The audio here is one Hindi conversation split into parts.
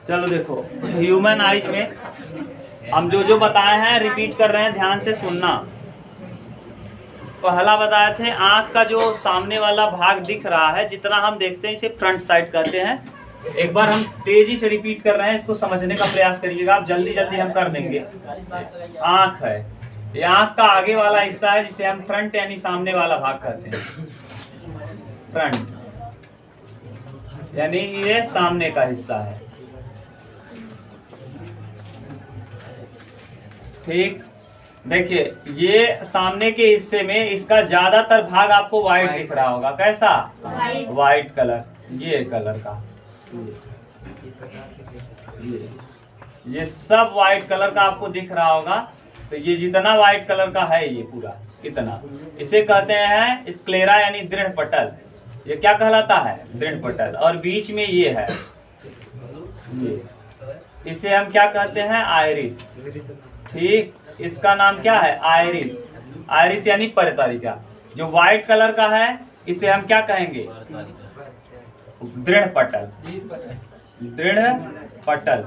चलो देखो, ह्यूमन आइज में हम जो जो बताए हैं रिपीट कर रहे हैं, ध्यान से सुनना। पहला बताए थे आंख का जो सामने वाला भाग दिख रहा है, जितना हम देखते हैं इसे फ्रंट साइड कहते हैं। एक बार हम तेजी से रिपीट कर रहे हैं, इसको समझने का प्रयास करिएगा आप, जल्दी जल्दी हम कर देंगे। आंख है, ये आंख का आगे वाला हिस्सा है जिसे हम फ्रंट यानी सामने वाला भाग कहते हैं। फ्रंट यानी ये सामने का हिस्सा है, ठीक। देखिए ये सामने के हिस्से में इसका ज्यादातर भाग आपको व्हाइट दिख रहा होगा। कैसा? व्हाइट कलर, ये कलर का, ये सब व्हाइट कलर का आपको दिख रहा होगा। तो ये जितना व्हाइट कलर का है ये पूरा इतना, इसे कहते हैं स्क्लेरा यानी दृढ़ पटल। ये क्या कहलाता है? दृढ़ पटल। और बीच में ये है, ये इसे हम क्या कहते हैं? आइरिस, ठीक। इसका नाम क्या है? आइरिस। आइरिस यानी परतारिका। जो व्हाइट कलर का है इसे हम क्या कहेंगे? दृढ़ पटल, दृढ़ पटल,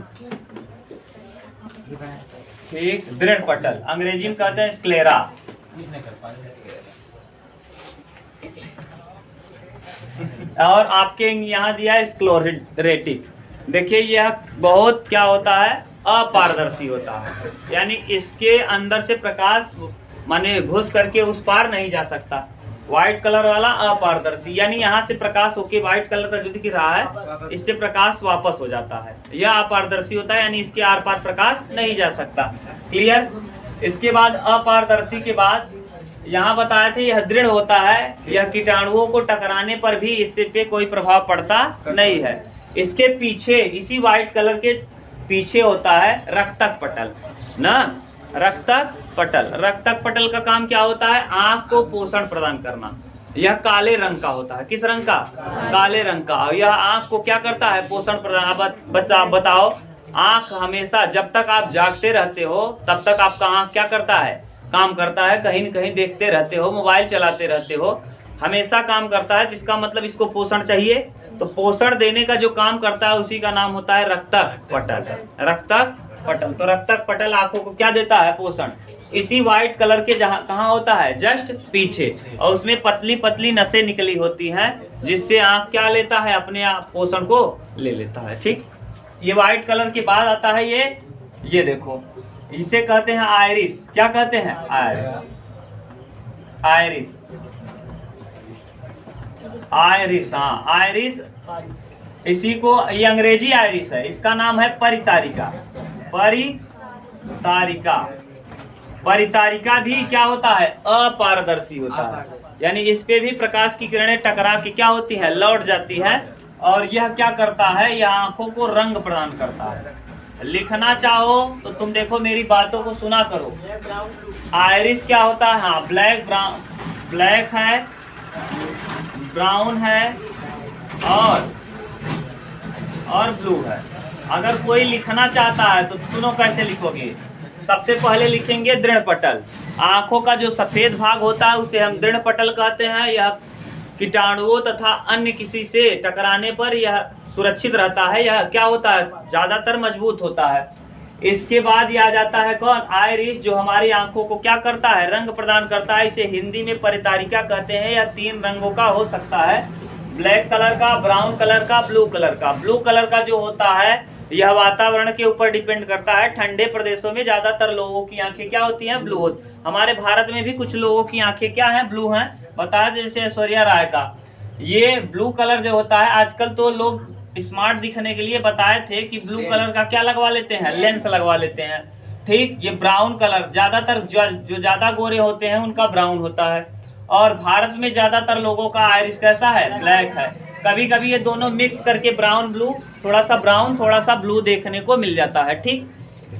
ठीक। दृढ़ पटल अंग्रेजी में कहते हैं स्क्लेरा। और आपके यहाँ दिया है स्क्लेरोटिक। देखिए यह बहुत क्या होता है? अपारदर्शी होता है, यानी इसके अंदर से प्रकाश माने घुस करके उस पार नहीं जा सकता। व्हाइट कलर वाला अपारदर्शी, यानी यहाँ से प्रकाश होके व्हाइट कलर का जो दिख रहा है इससे प्रकाश वापस हो जाता है। यह अपारदर्शी होता है, यानी इसके आर पार प्रकाश नहीं जा सकता। क्लियर? इसके बाद अपारदर्शी के बाद यहाँ बताए थे यह दृढ़ होता है, यह कीटाणुओं को टकराने पर भी इससे पे कोई प्रभाव पड़ता नहीं है। इसके पीछे, इसी व्हाइट कलर के पीछे होता है रक्तक पटल ना, रक्तक पटल। रक्तक पटल का काम क्या होता है? आंख को पोषण प्रदान करना। यह काले रंग का होता है। किस रंग का? काले रंग का। यह आंख को क्या करता है? पोषण प्रदान। बताओ, आंख हमेशा जब तक आप जागते रहते हो तब तक आपका आंख क्या करता है? काम करता है। कहीं न कहीं देखते रहते हो, मोबाइल चलाते रहते हो, हमेशा काम करता है। जिसका मतलब इसको पोषण चाहिए, तो पोषण देने का जो काम करता है उसी का नाम होता है रक्तक पटल। रक्तक पटल। तो रक्तक पटल आंखों को क्या देता है? पोषण। इसी व्हाइट कलर के जहाँ कहाँ होता है? जस्ट पीछे। और उसमें पतली पतली नसें निकली होती हैं जिससे आंख क्या लेता है? अपने आप पोषण को ले लेता है, ठीक। ये व्हाइट कलर के बाद आता है ये देखो, इसे कहते हैं आइरिस। क्या कहते हैं? आइरिस। आइरिस, हाँ आइरिस। इसी को, ये अंग्रेजी आइरिस है, इसका नाम है परितारिका। परितारिका। परितारिका भी क्या होता है? अपारदर्शी होता है, यानी इस पे भी प्रकाश की किरणें टकरा के क्या होती है? लौट जाती है। और यह क्या करता है? यह आंखों को रंग प्रदान करता है। लिखना चाहो तो तुम देखो, मेरी बातों को सुना करो। आइरिस क्या होता है? हाँ, ब्लैक, ब्राउन, ब्लैक है, ब्राउन है और ब्लू है। अगर कोई लिखना चाहता है तो सुनो कैसे लिखोगे। सबसे पहले लिखेंगे दृढ़ पटल। आंखों का जो सफेद भाग होता है उसे हम दृढ़ पटल कहते हैं। यह कीटाणुओं तथा अन्य किसी से टकराने पर यह सुरक्षित रहता है। यह क्या होता है? ज्यादातर मजबूत होता है। इसके बाद यह आ जाता है कौन? आइरिस, जो हमारी आंखों को क्या करता है? रंग प्रदान करता है। इसे हिंदी में परितारिका कहते हैं। यह 3 रंगों का हो सकता है, ब्लैक कलर का, ब्राउन कलर का, ब्लू कलर का। ब्लू कलर का जो होता है यह वातावरण के ऊपर डिपेंड करता है। ठंडे प्रदेशों में ज्यादातर लोगों की आंखें क्या होती हैं? ब्लू होती। हमारे भारत में भी कुछ लोगों की आंखें क्या हैं? ब्लू हैं। बता दें जैसे ऐश्वर्या राय का, ये ब्लू कलर जो होता है, आजकल तो लोग स्मार्ट दिखने के लिए बताए थे कि ब्लू कलर का क्या लगवा लेते हैं? लेंस लगवा लेते हैं, ठीक। ये ब्राउन कलर, ज्यादातर जो ज्यादा गोरे होते हैं उनका ब्राउन होता है। और भारत में ज्यादातर लोगों का आइरिस कैसा है? ब्लैक है। कभी कभी ये दोनों मिक्स करके ब्राउन ब्लू, थोड़ा सा ब्राउन थोड़ा सा ब्लू देखने को मिल जाता है, ठीक।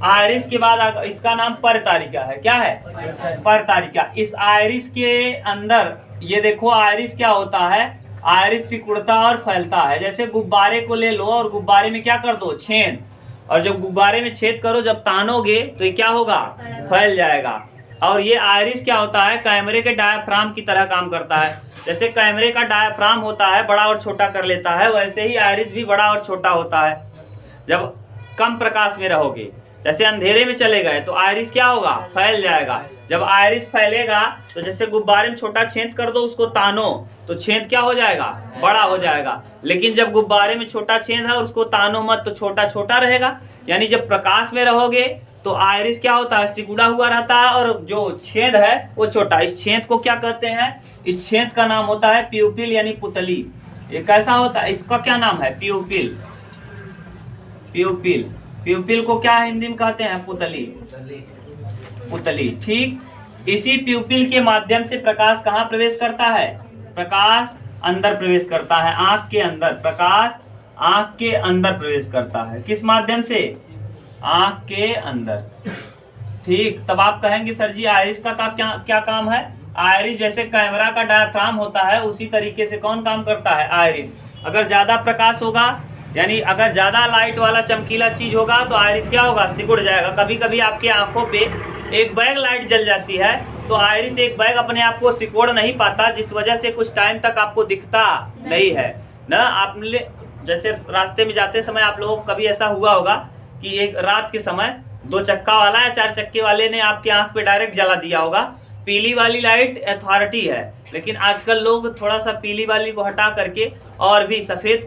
आइरिस के बाद इसका नाम परतारिका है। क्या है? परतारिका। इस आइरिस के अंदर ये देखो, आइरिस क्या होता है? आइरिस सिकुड़ता और फैलता है। जैसे गुब्बारे को ले लो और गुब्बारे में क्या कर दो? छेद। और जब गुब्बारे में छेद करो, जब तानोगे तो ये क्या होगा? फैल जाएगा। और ये आइरिस क्या होता है? कैमरे के डायाफ्राम की तरह काम करता है। जैसे कैमरे का डायाफ्राम होता है, बड़ा और छोटा कर लेता है, वैसे ही आइरिस भी बड़ा और छोटा होता है। जब कम प्रकाश में रहोगे, जैसे अंधेरे में चले गए तो आयरिस क्या होगा, फैल जाएगा। जब आयरिस फैलेगा तो जैसे गुब्बारे में छोटा छेद कर दो, उसको तानो तो छेद क्या हो जाएगा, बड़ा हो जाएगा। लेकिन जब गुब्बारे में छोटा छेद है उसको तानो मत तो छोटा छोटा रहेगा। यानी जब प्रकाश में रहोगे तो आयरिस क्या होता है, सिकुड़ा हुआ रहता है और जो छेद है वो छोटा। इस छेद को क्या कहते हैं, इस छेद का नाम होता है प्यूपिल यानी पुतली। ये कैसा होता है, इसका क्या नाम है, प्यूपिल। प्यूपिल, प्यूपिल को क्या हिंदी में कहते हैं, पुतली, पुतली। ठीक, इसी प्यूपिल के माध्यम से प्रकाश कहाँ प्रवेश करता है, प्रकाश अंदर प्रवेश करता है, आंख के अंदर। प्रकाश आंख के अंदर प्रवेश करता है, किस माध्यम से, आंख के अंदर। ठीक, तब आप कहेंगे सर जी आयरिस का क्या काम है। आयरिस जैसे कैमरा का डायफ्राम होता है उसी तरीके से कौन काम करता है, आयरिस। अगर ज्यादा प्रकाश होगा, यानी अगर ज्यादा लाइट वाला चमकीला चीज होगा तो आयरिस क्या होगा, सिकुड़ जाएगा। कभी कभी आपकी आंखों पे एक बैग लाइट जल जाती है तो आयरिस एक बैग अपने आप को सिकोड़ नहीं पाता, जिस वजह से कुछ टाइम तक आपको दिखता नहीं है ना। आपने जैसे रास्ते में जाते समय आप लोगों को कभी ऐसा हुआ होगा कि एक रात के समय 2 चक्का वाला या 4 चक्के वाले ने आपकी आंख पे डायरेक्ट जला दिया होगा। पीली वाली लाइट अथॉरिटी है, लेकिन आजकल लोग थोड़ा सा पीली वाली को हटा करके और भी सफेद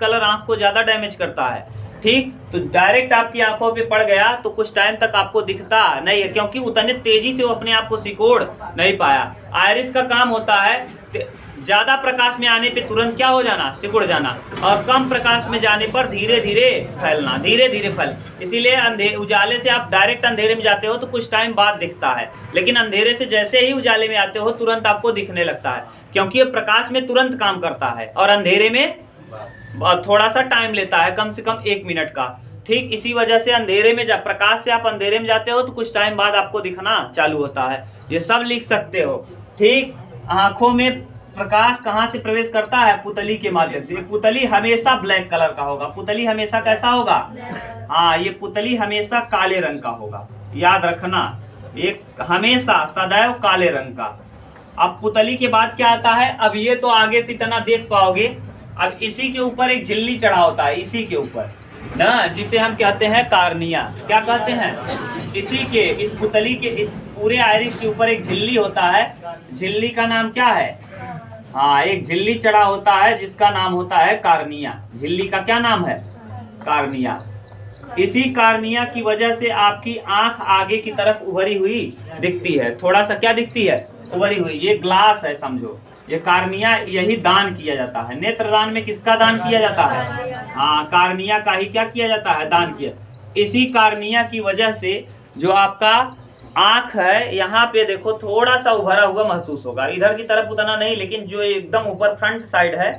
कलर आंख को ज्यादा डैमेज करता है। ठीक, तो डायरेक्ट आपकी आंखों पे पड़ गया तो कुछ टाइम तक आपको दिखता नहीं है, क्योंकि उतने तेजी से वो अपने आप को सिकोड़ नहीं पाया। आयरिस का काम होता है ज्यादा प्रकाश में आने पे तुरंत क्या हो जाना, सिकुड़ जाना, और कम प्रकाश में जाने पर धीरे धीरे फैलना, धीरे धीरे फैल। इसीलिए उजाले से आप डायरेक्ट अंधेरे में जाते हो तो कुछ टाइम बाद दिखता है, लेकिन अंधेरे से जैसे ही उजाले में आते हो तुरंत आपको दिखने लगता है, क्योंकि ये प्रकाश में तुरंत काम करता है और अंधेरे में थोड़ा सा टाइम लेता है, कम से कम 1 मिनट का। ठीक, इसी वजह से अंधेरे में प्रकाश से आप अंधेरे में जाते हो तो कुछ टाइम बाद आपको दिखना चालू होता है। ये सब लिख सकते हो। ठीक, आंखों में प्रकाश कहाँ से प्रवेश करता है, पुतली के माध्यम से। पुतली हमेशा ब्लैक कलर का होगा, पुतली हमेशा कैसा होगा, हाँ, ये पुतली हमेशा काले रंग का होगा, याद रखना, एक हमेशा सदैव काले रंग का। अब पुतली के बाद क्या आता है, अब ये तो आगे से इतना देख पाओगे। अब इसी के ऊपर एक झिल्ली चढ़ा होता है, इसी के ऊपर ना, जिसे हम कहते हैं कार्निया। क्या कहते हैं, इस पुतली के इस पूरे आयरिस के ऊपर एक झिल्ली होता है। झिल्ली का नाम क्या है, हाँ, एक झिल्ली चढ़ा होता है जिसका नाम होता है कार्निया। झिल्ली का क्या नाम है, कार्निया। इसी कार्निया की वजह से आपकी आंख आगे की तरफ उभरी हुई दिखती है, थोड़ा सा क्या दिखती है, उभरी हुई। ये ग्लास है समझो, ये कार्निया, यही दान किया जाता है। नेत्रदान में किसका दान किया जाता है, हाँ, कार्निया का ही क्या किया जाता है, दान किया। इसी कार्निया की वजह से जो आपका आंख है, यहाँ पे देखो थोड़ा सा उभरा हुआ महसूस होगा, इधर की तरफ उतना नहीं, लेकिन जो एकदम ऊपर फ्रंट साइड है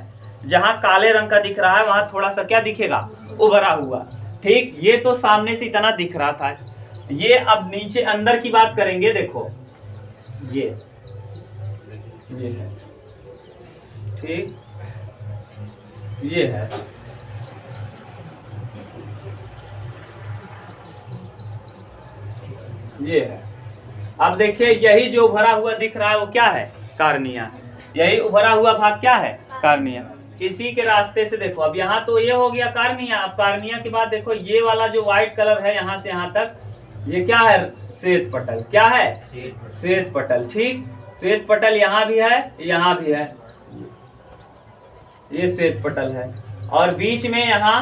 जहाँ काले रंग का दिख रहा है वहां थोड़ा सा क्या दिखेगा, उभरा हुआ। ठीक, ये तो सामने से इतना दिख रहा था। ये अब नीचे अंदर की बात करेंगे, देखो ये है, ठीक, ये है, ये है। अब देखिए यही जो उभरा हुआ दिख रहा है वो क्या है, कार्निया। यही उभरा हुआ भाग क्या है, कार्निया। इसी के रास्ते से देखो, अब यहाँ तो ये हो गया कार्निया। अब कार्निया के बाद देखो ये वाला जो व्हाइट कलर है यहाँ से यहाँ तक, ये क्या है, श्वेत पटल। क्या है, श्वेत पटल। ठीक, श्वेत पटल यहाँ भी है, यहाँ भी है, ये श्वेत पटल है। और बीच में यहाँ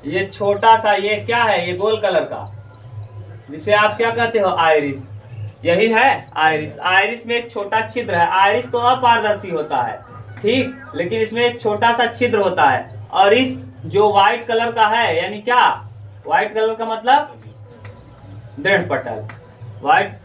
ये छोटा सा, ये क्या है, ये गोल कलर का, जिसे आप क्या कहते हो, आयरिस। यही है आयरिस। आयरिस में एक छोटा छिद्र है। आयरिस तो अपारदर्शी होता है, ठीक, लेकिन इसमें एक छोटा सा छिद्र होता है। और इस जो व्हाइट कलर का है, यानी क्या, व्हाइट कलर का मतलब दृढ़ पटल, व्हाइट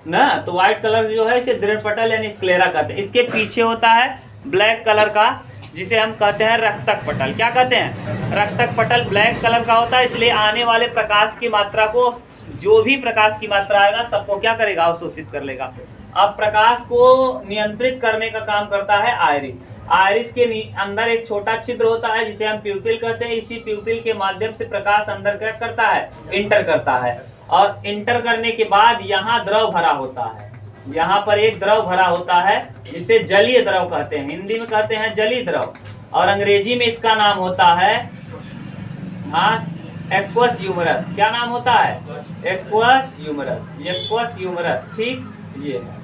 ना, तो व्हाइट कलर जो है इसे दृढ़ पटल यानी स्क्लेरा कहते हैं। इसके पीछे होता है ब्लैक कलर का, जिसे हम कहते हैं रक्तक पटल। क्या कहते हैं, रक्तक पटल ब्लैक कलर का होता है, इसलिए आने वाले प्रकाश की मात्रा को, जो भी प्रकाश की मात्रा आएगा सबको क्या करेगा, अवशोषित कर लेगा। अब प्रकाश को नियंत्रित करने का काम करता है आयरिस। आयरिस के अंदर एक छोटा छिद्र होता है जिसे हम प्यूपिल कहते हैं। इसी प्यूपिल के माध्यम से प्रकाश अंदर क्या करता है, इंटर करता है। और इंटर करने के बाद यहाँ द्रव भरा होता है, यहाँ पर एक द्रव भरा होता है जिसे जलीय द्रव कहते हैं, हिंदी में कहते हैं जलीय द्रव, और अंग्रेजी में इसका नाम होता है, हाँ, एक्वस ह्यूमरस। क्या नाम होता है? Aqueous humerus. एक्वस ह्यूमरस, ठीक, ये है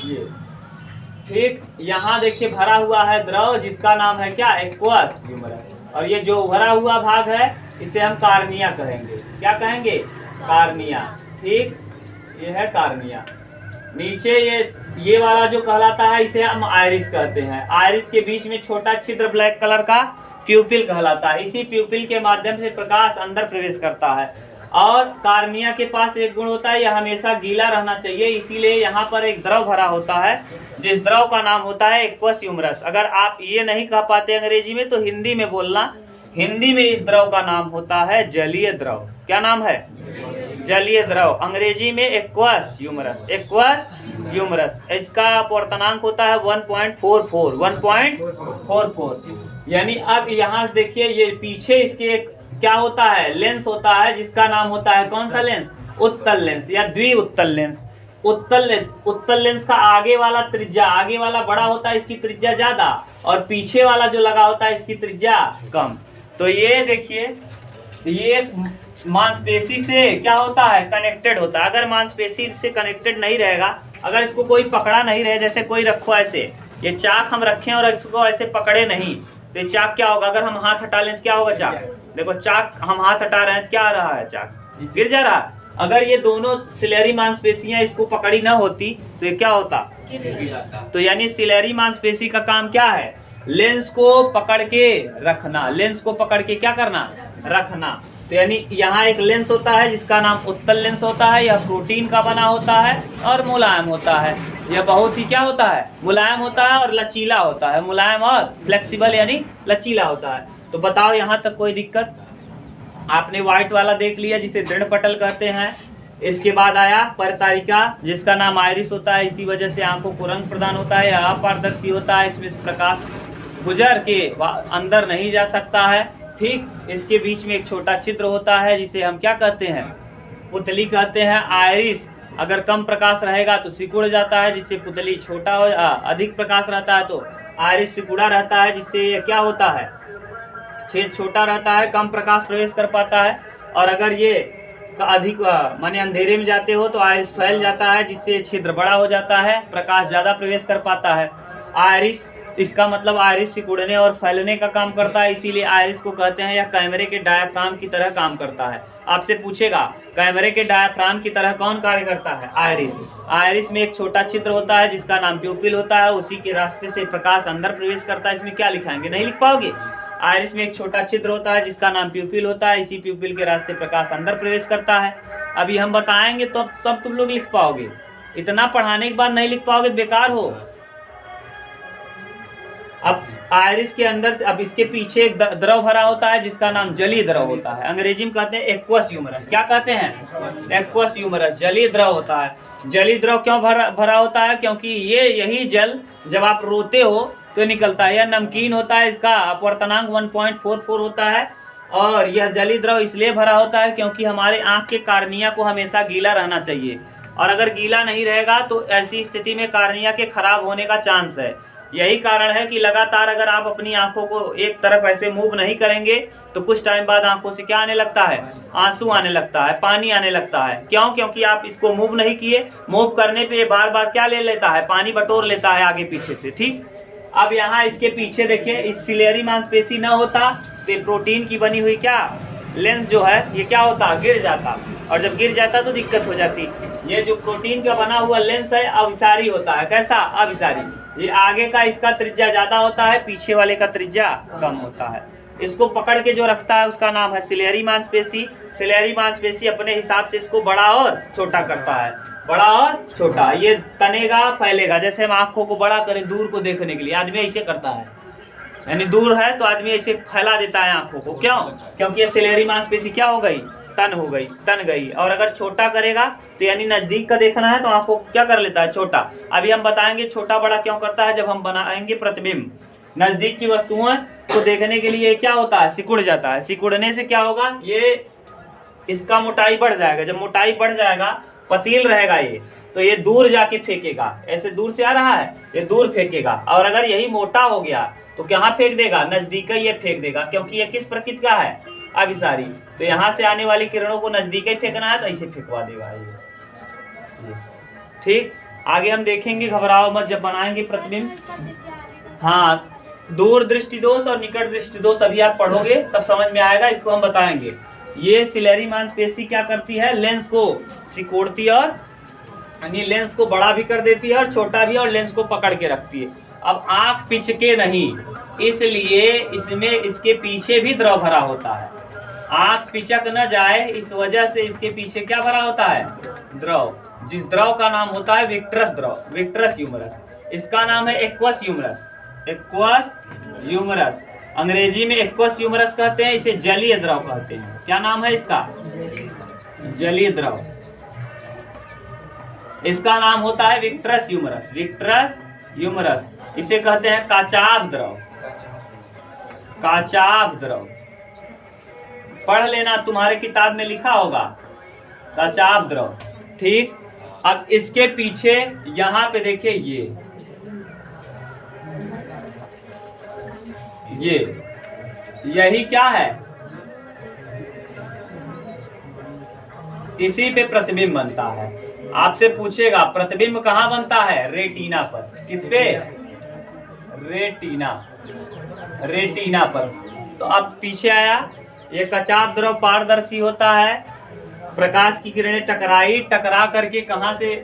ये, ठीक। यहाँ देखिए भरा हुआ है द्रव जिसका नाम है क्या? Aqueous humour. और ये जो भरा हुआ भाग है इसे हम कार्निया कहेंगे। क्या कहेंगे? कार्निया, ठीक, ये है कार्निया। नीचे ये वाला जो कहलाता है इसे हम आयरिस कहते हैं। आयरिस के बीच में छोटा छिद्र ब्लैक कलर का प्यूपिल कहलाता है। इसी प्यूपिल के माध्यम से प्रकाश अंदर प्रवेश करता है। और कार्निया के पास एक गुण होता है, यह हमेशा गीला रहना चाहिए, इसीलिए यहाँ पर एक द्रव भरा होता है जिस द्रव का नाम होता है एक्वस ह्यूमरस। अगर आप ये नहीं कह पाते अंग्रेजी में तो हिंदी में बोलना। हिंदी में इस द्रव का नाम होता है जलीय द्रव। क्या नाम है? जलीय द्रव। अंग्रेजी में एक्वस ह्यूमरस। Aqueous humerus. इसका अपवर्तनांक होता है 1.44। 1.44। यानी अब यहाँ से देखिए ये पीछे इसके क्या होता है? लेंस होता है जिसका नाम होता है कौन सा लेंस? उत्तल लेंस या द्विउत्तल लेंस। उत्तल लेंस का आगे वाला त्रिज्या, आगे वाला बड़ा होता है, इसकी त्रिज्या ज्यादा, और पीछे वाला जो लगा होता है इसकी त्रिज्या कम। तो ये देखिए ये मांसपेशी से क्या होता है? कनेक्टेड होता है। अगर मांसपेशी से कनेक्टेड नहीं रहेगा, अगर इसको कोई पकड़ा नहीं रहे, जैसे कोई रखो ऐसे, ये चाक हम रखें और इसको ऐसे पकड़े नहीं, तो चाक क्या होगा? अगर हम हाथ हटा लें तो क्या होगा? चाक, देखो चाक हम हाथ हटा रहे हैं तो क्या आ रहा है? चाक गिर जा रहा है। अगर ये दोनों सिलेरी मांसपेशियां इसको पकड़ी ना होती तो ये क्या होता? तो यानी सिलेरी मांसपेशी का काम क्या है? लेंस को पकड़ के रखना। लेंस को पकड़ के क्या करना? रखना। तो यानी यहाँ एक लेंस होता है जिसका नाम उत्तल लेंस होता है। यह प्रोटीन का बना होता है और मुलायम होता है। यह बहुत ही क्या होता है? मुलायम होता है और लचीला होता है। मुलायम और फ्लेक्सिबल यानी लचीला होता है। तो बताओ यहाँ तक कोई दिक्कत? आपने व्हाइट वाला देख लिया जिसे दृढ़ पटल कहते हैं। इसके बाद आया परतारिका जिसका नाम आयरिस होता है। इसी वजह से आंखों को रंग प्रदान होता है। यह अपारदर्शी होता है, इसमें से प्रकाश गुजर के अंदर नहीं जा सकता है, ठीक। इसके बीच में एक छोटा छिद्र होता है जिसे हम क्या कहते हैं? पुतली कहते हैं। आयरिस अगर कम प्रकाश रहेगा तो सिकुड़ जाता है, जिससे पुतली छोटा हो। अधिक प्रकाश रहता है तो आयरिस सिकुड़ा रहता है, जिससे क्या होता है? छेद छोटा रहता है, कम प्रकाश प्रवेश कर पाता है। और अगर ये अधिक माने अंधेरे में जाते हो तो आयरिस फैल जाता है, जिससे छिद्र बड़ा हो जाता है, प्रकाश ज़्यादा प्रवेश कर पाता है। आयरिस, इसका मतलब आयरिस सिकुड़ने और फैलने का काम करता है, इसीलिए आयरिस को कहते हैं या कैमरे के डायाफ्राम की तरह काम करता है। आपसे पूछेगा कैमरे के डायाफ्राम की तरह कौन कार्य करता है? आयरिस। आयरिस में एक छोटा छिद्र होता है जिसका नाम प्यूपिल होता है, उसी के रास्ते से प्रकाश अंदर प्रवेश करता है। इसमें क्या लिखाएंगे? नहीं लिख पाओगे। आयरिस में एक छोटा छिद्र होता है जिसका नाम प्यूपिल होता है, इसी प्यूपिल के रास्ते प्रकाश अंदर प्रवेश करता है। अभी हम बताएंगे तो तब तुम लोग लिख पाओगे। इतना पढ़ाने के बाद नहीं लिख पाओगे तो बेकार हो। अब आयरिस के अंदर, अब इसके पीछे एक द्रव भरा होता है जिसका नाम जलीय द्रव होता है। अंग्रेजी में कहते हैं एक्वस ह्यूमरस। क्या कहते हैं? एक्वस ह्यूमरस, जलीय द्रव होता है। जलीय द्रव क्यों भरा होता है? क्योंकि यही जल जब आप रोते हो तो निकलता है। यह नमकीन होता है, इसका अपवर्तनांक 1.44 होता है। और यह जलीय द्रव इसलिए भरा होता है क्योंकि हमारे आँख के कार्निया को हमेशा गीला रहना चाहिए, और अगर गीला नहीं रहेगा तो ऐसी स्थिति में कार्निया के खराब होने का चांस है। यही कारण है कि लगातार अगर आप अपनी आंखों को एक तरफ ऐसे मूव नहीं करेंगे तो कुछ टाइम बाद आंखों से क्या आने लगता है? आंसू आने लगता है, पानी आने लगता है। क्यों? क्योंकि आप इसको मूव नहीं किए। मूव करने पे बार बार क्या ले लेता है? पानी बटोर लेता है आगे पीछे से, ठीक। अब यहाँ इसके पीछे देखिए, इस सिलेरी मांसपेशी न होता तो प्रोटीन की बनी हुई क्या लेंस जो है ये क्या होता? गिर जाता, और जब गिर जाता तो दिक्कत हो जाती। ये जो प्रोटीन का बना हुआ लेंस है अभिसारी होता है। कैसा? अभिसारी। ये आगे का इसका त्रिज्या ज्यादा होता है, पीछे वाले का त्रिज्या कम होता है। इसको पकड़ के जो रखता है उसका नाम है सिलेरी मांसपेशी। सिलेरी मांसपेशी अपने हिसाब से इसको बड़ा और छोटा करता है, बड़ा और छोटा। ये तनेगा, फैलेगा। जैसे हम आंखों को बड़ा करें दूर को देखने के लिए, आदमी ऐसे करता है, यानी दूर है तो आदमी ऐसे फैला देता है आंखों को। क्यों? क्योंकि ये सिलेरी मांसपेशी क्या हो गई? तन हो गई, तन गई। और अगर छोटा करेगा तो यानी नजदीक का देखना है तो आंखों को क्या कर लेता है? छोटा। अभी हम बताएंगे छोटा बड़ा क्यों करता है जब हम बनाएंगे प्रतिबिंब। नजदीक की वस्तुएं को देखने के लिए क्या होता है? सिकुड़ जाता है। सिकुड़ने से क्या होगा? ये इसका मोटाई बढ़ जाएगा। जब मोटाई बढ़ जाएगा, पतील रहेगा ये, तो ये दूर जाके फेंकेगा। ऐसे दूर से आ रहा है, ये दूर फेंकेगा। और अगर यही मोटा हो गया तो कहाँ फेंक देगा? नजदीक ही ये फेंक देगा, क्योंकि ये किस प्रकृति का है? अभिसारी। तो यहाँ से आने वाली किरणों को नजदीक ही फेंकना है तो ऐसे फेंकवा देगा ये। ठीक, आगे हम देखेंगे, घबराओ मत जब बनाएंगे प्रतिबिंब। हाँ, दूर दृष्टि दोष और निकट दृष्टि दोष अभी आप पढ़ोगे तब समझ में आएगा, इसको हम बताएंगे। ये सिलेरी मांसपेशी क्या करती है, लेंस को सिकोड़ती है, और यानी लेंस को बड़ा भी कर देती है और छोटा भी, और लेंस को पकड़ के रखती है। अब आंख पिचके नहीं, इसलिए इसमें इसके पीछे भी द्रव भरा होता है। आंख पिचक न जाए इस वजह से इसके पीछे क्या भरा होता है, द्रव, जिस द्रव का नाम होता है विट्रस द्रव, विट्रस ह्यूमरस। इसका नाम है एक्वस ह्यूमरस, एक्वस ह्यूमरस, अंग्रेजी में एक्वस ह्यूमरस कहते हैं, इसे जलीय द्रव कहते हैं। क्या नाम है इसका, जलीय द्रव। इसका नाम होता है विट्रस ह्यूमरस, विट्रस ह्यूमरस। इसे कहते हैं काचाभ द्रव, काचाभ द्रव। पढ़ लेना, तुम्हारे किताब में लिखा होगा काचाभ द्रव। ठीक, अब इसके पीछे यहां पे देखिए ये यही क्या है, इसी पे प्रतिबिंब बनता है। आपसे पूछेगा प्रतिबिंब कहाँ बनता है, रेटिना पर। किस पे, रेटिना, रेटिना पर। तो अब पीछे आया, ये काचाभ द्रव पारदर्शी होता है, प्रकाश की किरणें टकरा करके कहाँ से,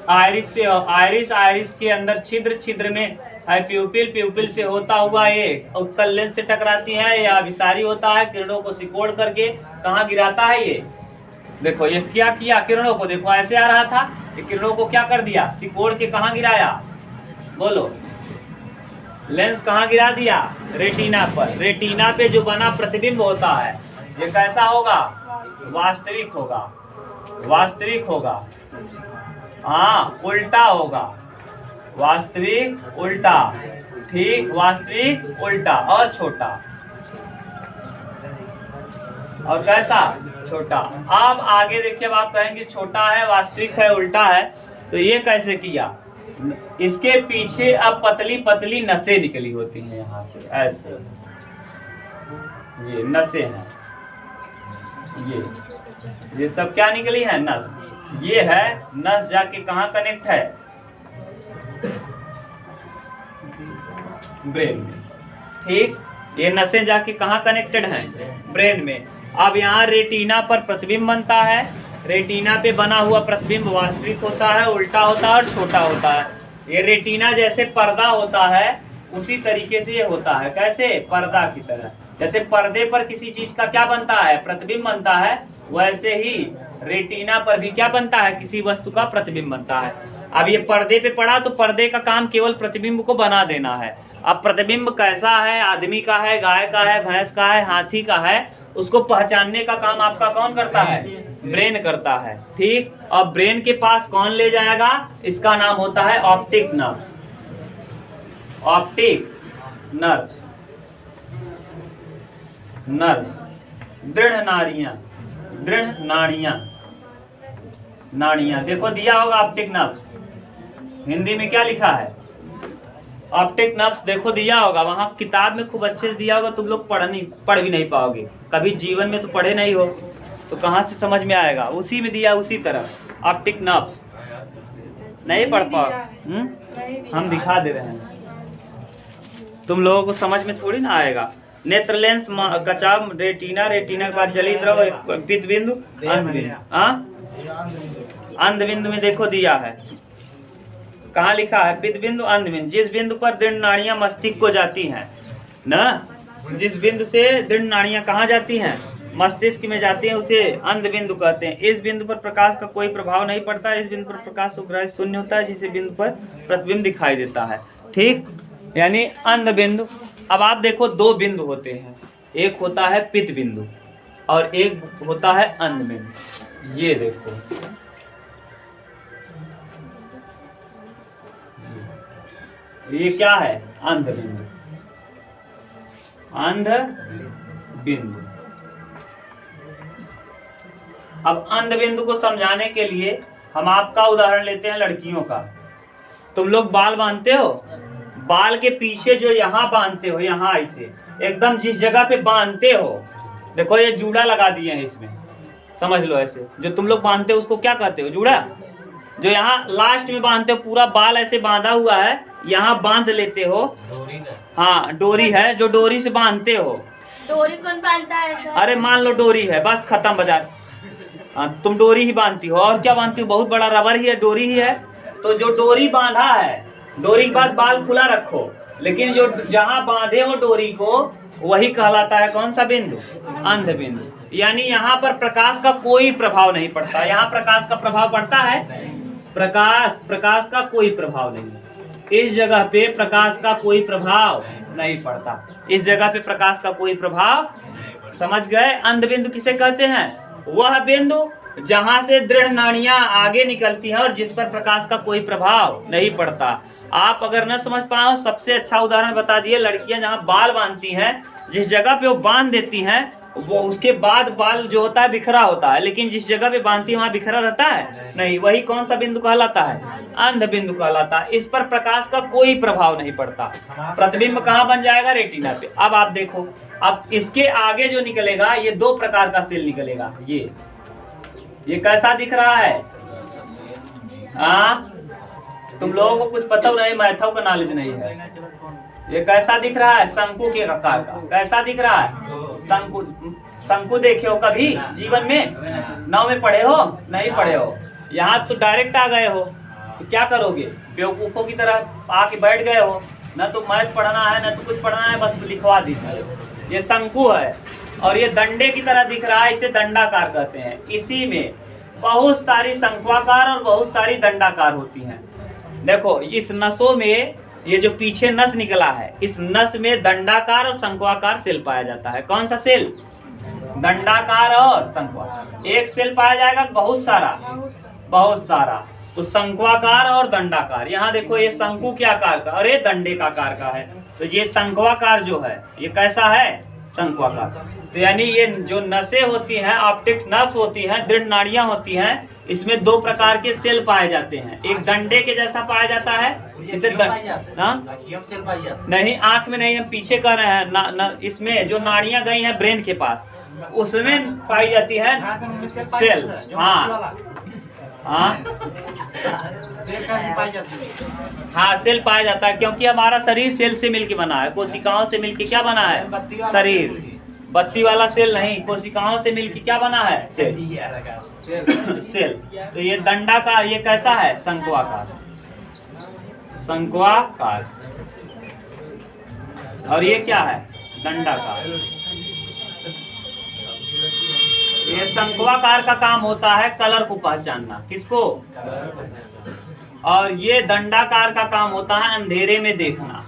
आयरिस से, आयरिस के अंदर छिद्र, छिद्र में प्यूपिल, प्यूपिल से होता हुआ ये उत्तल लेंस से टकराती है, या अभिसारी होता है, किरणों को सिकोड़ करके कहाँ गिराता है ये। देखो ये क्या किया, किरणों को देखो ऐसे आ रहा था, ये किरणों को क्या कर दिया, सिकोड़ के कहाँ गिराया, बोलो, लेंस कहाँ गिरा दिया, रेटिना पर। रेटिना पे जो बना प्रतिबिंब होता है ये कैसा होगा, वास्तविक होगा, वास्तविक होगा, हाँ उल्टा होगा, वास्तविक उल्टा। ठीक, वास्तविक उल्टा और छोटा, और कैसा, छोटा। अब आगे देखिए, अब आप कहेंगे छोटा है, वास्तविक है, उल्टा है, तो ये कैसे किया, इसके पीछे अब पतली पतली नसें निकली होती हैं यहाँ से, ऐसे ये नसें हैं, ये सब क्या निकली है, नस। ये है नस, जाके कहाँ कनेक्ट है, ब्रेन में। ठीक, ये नसें जाके कहाँ कनेक्टेड हैं, ब्रेन में। अब यहाँ रेटिना पर प्रतिबिंब बनता है, रेटिना पे बना हुआ प्रतिबिंब वास्तविक होता है, उल्टा होता है और छोटा होता है। ये रेटिना जैसे पर्दा होता है उसी तरीके से ये होता है, कैसे, पर्दा की तरह। जैसे पर्दे पर किसी चीज का क्या बनता है, प्रतिबिंब बनता है, वैसे ही रेटिना पर भी क्या बनता है, किसी वस्तु का प्रतिबिंब बनता है। अब ये पर्दे पे पड़ा तो पर्दे का काम केवल प्रतिबिंब को बना देना है। अब प्रतिबिंब कैसा है, आदमी का है, गाय का है, भैंस का है, हाथी का है, उसको पहचानने का काम आपका कौन करता है, ब्रेन करता है। ठीक, और ब्रेन के पास कौन ले जाएगा, इसका नाम होता है optic nerves, optic nerves, nerves, दृढ़ नाड़ियां, दृढ़ नाड़ियां, नाड़ियां। देखो दिया होगा ऑप्टिक नर्व्स, हिंदी में क्या लिखा है, ऑप्टिक नर्व्स, देखो दिया होगा वहां किताब में, खूब अच्छे से दिया होगा, तुम लोग पढ़ भी नहीं पाओगे, कभी जीवन में तो पढ़े नहीं हो, तो कहाँ से समझ में आएगा, उसी में दिया, उसी तरह ऑप्टिक नर्व्स। नहीं पढ़ पाओ, हम दिखा दे रहे हैं, तुम लोगों को समझ में थोड़ी ना आएगा। नेत्र लेंस, काचाभ, रेटिना, रेटिना के बाद जलीय द्रव, पित्त बिंदु, अंध बिंदु। अंध बिंदु में देखो दिया है, कहाँ लिखा है, पित्त बिंदु, अंध बिंदु। जिस बिंदु पर दृढ़ नाड़ियां मस्तिष्क को जाती हैं ना, जिस बिंदु से दृढ़ नाड़ियां कहाँ जाती हैं, मस्तिष्क में जाती हैं, उसे अंध बिंदु कहते हैं। इस बिंदु पर प्रकाश का कोई प्रभाव नहीं पड़ता, इस बिंदु पर प्रकाश सुग्राह्य शून्य होता है, जिसे बिंदु पर प्रतिबिंब दिखाई देता है। ठीक, यानी अंध बिंदु। अब आप देखो दो बिंदु होते हैं, एक होता है पित्त बिंदु और एक होता है अंध बिंदु। ये देखो, ये क्या है, अंध बिंदु, अंध बिंदु। अब अंध बिंदु को समझाने के लिए हम आपका उदाहरण लेते हैं, लड़कियों का। तुम लोग बाल बांधते हो, बाल के पीछे जो यहाँ बांधते हो, यहाँ ऐसे एकदम जिस जगह पे बांधते हो देखो ये जूड़ा लगा दिए हैं इसमें, समझ लो ऐसे जो तुम लोग बांधते हो उसको क्या कहते हो, जूड़ा। जो यहाँ लास्ट में बांधते हो, पूरा बाल ऐसे बांधा हुआ है, यहाँ बांध लेते हो। हाँ डोरी है, जो डोरी से बांधते हो। डोरी कौन बांधता है सर? अरे मान लो डोरी है, बस खत्म बाजार। हाँ तुम डोरी ही बांधती हो, और क्या बांधती हो, बहुत बड़ा रबर ही है, डोरी ही है। तो जो डोरी बांधा है, डोरी के बाद बाल खुला रखो, लेकिन जो जहाँ बांधे हो डोरी को वही कहलाता है कौन सा बिंदु, अंध बिंदु। यानी यहाँ पर प्रकाश का कोई प्रभाव नहीं पड़ता। यहाँ प्रकाश का प्रभाव पड़ता है, प्रकाश का कोई प्रभाव नहीं। इस जगह पे प्रकाश का कोई प्रभाव नहीं पड़ता, इस जगह पे प्रकाश का कोई प्रभाव, समझ गए। अंध बिंदु किसे कहते हैं, वह बिंदु जहां से दृढ़ नाड़ियां आगे निकलती हैं और जिस पर प्रकाश का कोई प्रभाव नहीं पड़ता। आप अगर न समझ पाओ, सबसे अच्छा उदाहरण बता दिए, लड़कियां जहां बाल बांधती हैं, जिस जगह पे वो बांध देती हैं वो उसके बाद बाल जो होता है बिखरा होता है, लेकिन जिस जगह पे बांधती है वहां बिखरा रहता है नहीं, वही कौन सा बिंदु कहलाता है, अंध बिंदु कहलाता है। इस पर प्रकाश का कोई प्रभाव नहीं पड़ता। प्रतिबिंब कहाँ बन जाएगा, रेटिना पे। अब आप देखो, अब इसके आगे जो निकलेगा ये दो प्रकार का सेल निकलेगा। ये कैसा दिख रहा है, तुम लोगों को कुछ पता नहीं, मैथव का नॉलेज नहीं है। ये कैसा दिख रहा है, शंकु के आकार का। कैसा दिख रहा है, शंकु देखे हो कभी जीवन में, 9 में पढ़े हो, नहीं पढ़े हो, यहाँ तो डायरेक्ट आ गए हो, तो क्या करोगे, बेवकूफों की तरह आके बैठ गए हो, न तो मैथ पढ़ना है न तो कुछ पढ़ना है, बस लिखवा दीजिए। ये शंकु है और ये दंडे की तरह दिख रहा है, इसे दंडाकार कहते हैं। इसी में बहुत सारी शंक्वाकार और बहुत सारी दंडाकार होती हैं। देखो इस नसों में ये जो पीछे नस निकला है, इस नस में दंडाकार और शंक्वाकार सेल पाया जाता है। कौन सा सेल, दंडाकार और शंक्वाकार। एक सेल पाया जाएगा, बहुत सारा। तो शंक्वाकार और दंडाकार। यहाँ देखो ये शंकु के आकार का और ये दंडे का आकार का है, तो ये शंक्वाकार जो है ये कैसा है, शंक्वाकार। तो यानी ये जो नसें होती हैं, ऑप्टिक्स नस होती हैं, दृढ़ नाड़ियां होती हैं, इसमें दो प्रकार के सेल पाए जाते हैं। एक डंडे के जैसा पाया जाता है, इसे नहीं, आंख में नहीं, हम पीछे कर रहे हैं इसमें जो नाड़ियां गई हैं ब्रेन के पास, उसमें पाई जाती है सेल। हाँ सेल पाया जाता है, क्योंकि हमारा शरीर सेल से मिलके बना है, कोशिकाओं से मिलके क्या बना है शरीर। बत्ती वाला सेल नहीं, कोशिकाओं से मिलके क्या बना है, सेल। तो ये दंडाकार, ये कैसा है, शंक्वाकार। और ये क्या है, दंडाकार। ये शंक्वाकार का काम होता है कलर को पहचानना, किसको, और ये दंडाकार का काम होता है अंधेरे में देखना,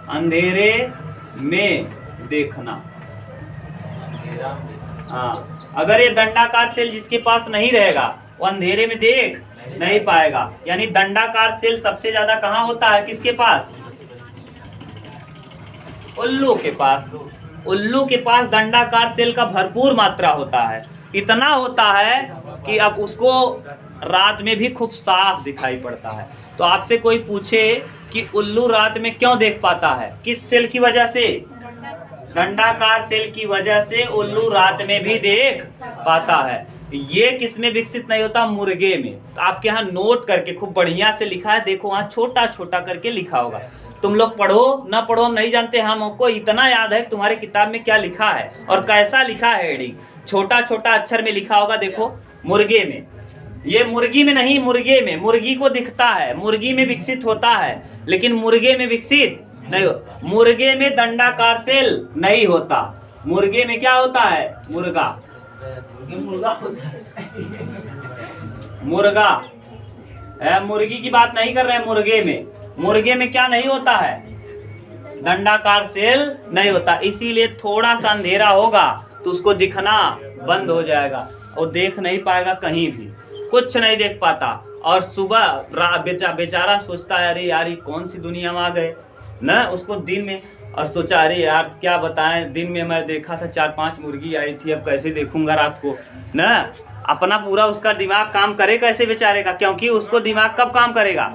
अंधेरे में देखना। हाँ अगर ये दंडाकार सेल जिसके पास नहीं रहेगा वो अंधेरे में देख नहीं पाएगा। यानी दंडाकार सेल सबसे ज्यादा कहाँ होता है, किसके पास, उल्लू के पास। उल्लू के पास दंडाकार सेल का भरपूर मात्रा होता है, इतना होता है कि अब उसको रात में भी खूब साफ दिखाई पड़ता है। तो आपसे कोई पूछे कि उल्लू रात में क्यों देख पाता है, किस सेल की वजह से, दंडाकार सेल की वजह से उल्लू रात में भी देख पाता है। ये किस में विकसित नहीं होता, मुर्गे में। तो आपके यहाँ नोट करके खूब बढ़िया से लिखा है, देखो वहाँ छोटा छोटा करके लिखा होगा। तुम लोग पढ़ो ना पढ़ो हम नहीं जानते, हमको इतना याद है तुम्हारे किताब में क्या लिखा है और कैसा लिखा है। हेडिंग छोटा छोटा अक्षर में लिखा होगा, देखो मुर्गे में। ये मुर्गी में नहीं, मुर्गे में। मुर्गी को दिखता है, मुर्गी में विकसित होता है, लेकिन मुर्गे में विकसित नहीं हो। मुर्गे में दंडाकार सेल नहीं होता। मुर्गे में क्या होता है, मुर्गा मुर्गी की बात नहीं कर रहे हैं। मुर्गे में क्या नहीं होता है, दंडाकार सेल नहीं होता। इसीलिए थोड़ा सा अंधेरा होगा तो उसको दिखना बंद हो जाएगा और देख नहीं पाएगा, कहीं भी कुछ नहीं देख पाता। और सुबह बेचारा सोचता है, अरे यार ये कौन सी दुनिया में आ गए ना। उसको दिन में और सोचा, अरे यार क्या बताएं, दिन में मैं देखा था 4-5 मुर्गी आई थी, अब कैसे देखूंगा रात को ना। अपना पूरा उसका दिमाग काम करे कैसे बेचारे का, क्योंकि उसको दिमाग कब काम करेगा